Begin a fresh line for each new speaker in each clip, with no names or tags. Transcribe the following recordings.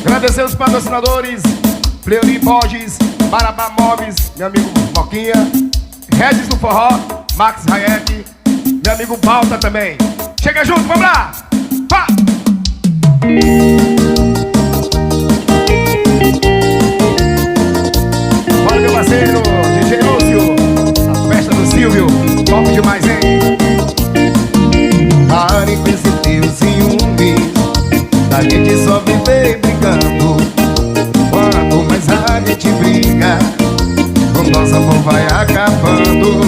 Agradecer os patrocinadores Leoni Borges, Marabá Móveis, meu amigo Moquinha, Regis do Forró, Max Hayek, meu amigo Balta também. Chega junto, vamos lá! Vá! Olha meu parceiro, DJ Lúcio, a festa do Silvio, top demais, hein?
Pare com esse teu ciúme, da gente só viver brigando. Quanto mais a gente briga, o nosso amor vai acabando.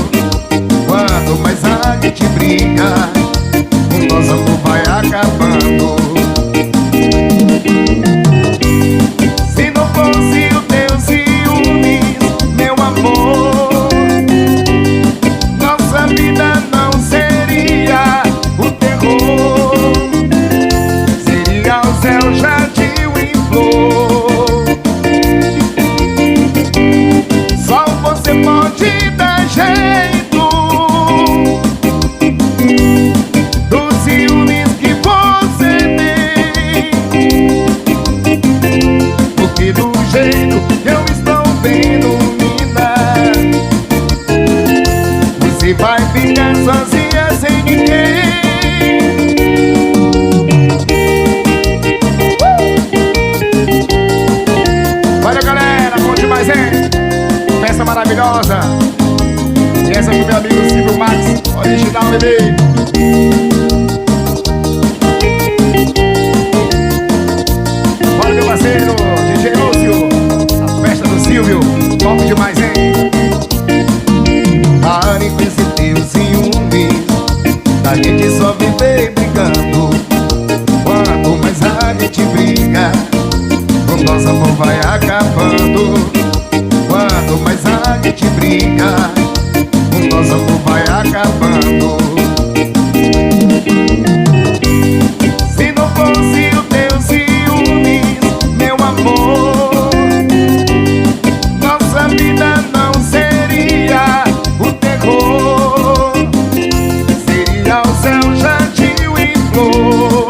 Quanto mais a gente briga, o nosso amor vai acabando. Se não fosse o teu ciúmes, meu amor, nossa vida não seria o terror, seria o céu jardim em flor. Só você pode dar jeito dos ciúmes que você tem, porque do jeito que eu estou vendo, mina, você vai ficar sozinha sem ninguém.
Valeu, galera, bom demais, hein? Festa maravilhosa. E essa é pro meu amigo Silvio Max, original, bebê. Olha meu parceiro, DJ Lúcio, a festa do Silvio, top demais, hein?
Pare com esse teu ciúme, da gente só viver brigando. Quanto mais a gente briga, o nosso amor vai acabando. Quanto mais a gente briga, o nosso amor vai acabando. Se não fosse o teu ciúmes, meu amor, nossa vida não seria o terror, seria o céu jardim em flor.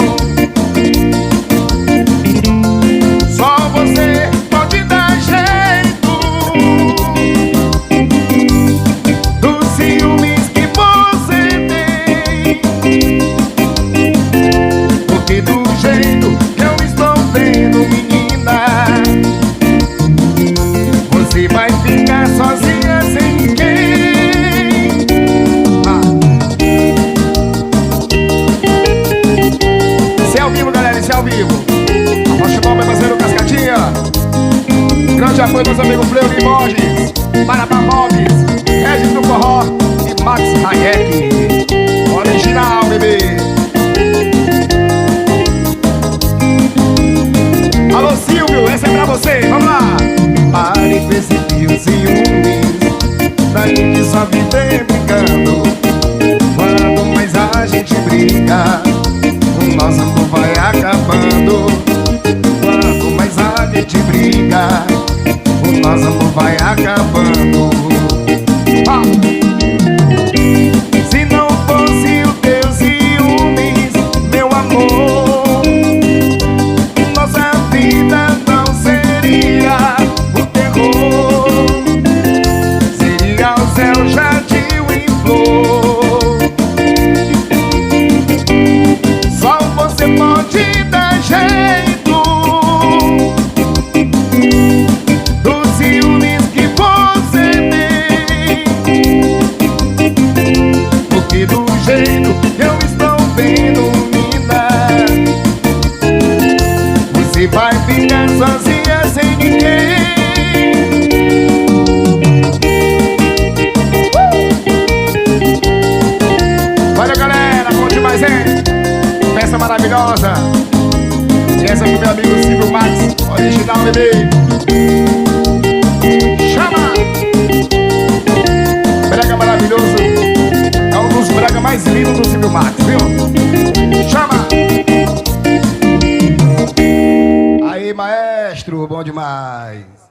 Só você pode dar jeito dos ciúmes que você tem, porque do jeito que eu estou vendo, menina, você vai ficar sozinha sem ninguém.
Esse é ao vivo, galera, esse é ao vivo. Abaixo o nome, meu parceiro Cascatinha. Grande apoio meus amigos Leoni Borges, Marabá Móveis, Regis do Forró e Max Hayek. Original, bebê. Alô, Silvio, essa é pra você, vamos lá.
Pare com esse teu ciúmes, da gente só viver brigando. Quanto mais a gente briga, o nosso amor vai acabando. Quanto mais a gente briga, o nosso amor vai acabando. Se não fosse o teu ciúmes, meu amor, nossa vida não seria o terror, seria o céu jardim em flor. Só você pode dar jeito dos ciúmes que você tem, porque do jeito que eu estou vendo, mina, você vai ficar sozinha sem ninguém.
Valeu, galera, bom demais, hein? Festa maravilhosa. E essa é pro meu amigo Silvio Max, original, bebê. Chama! Brega maravilhoso. É um dos brega mais lindos do Silvio Max, viu? Chama! Aí, maestro, bom demais.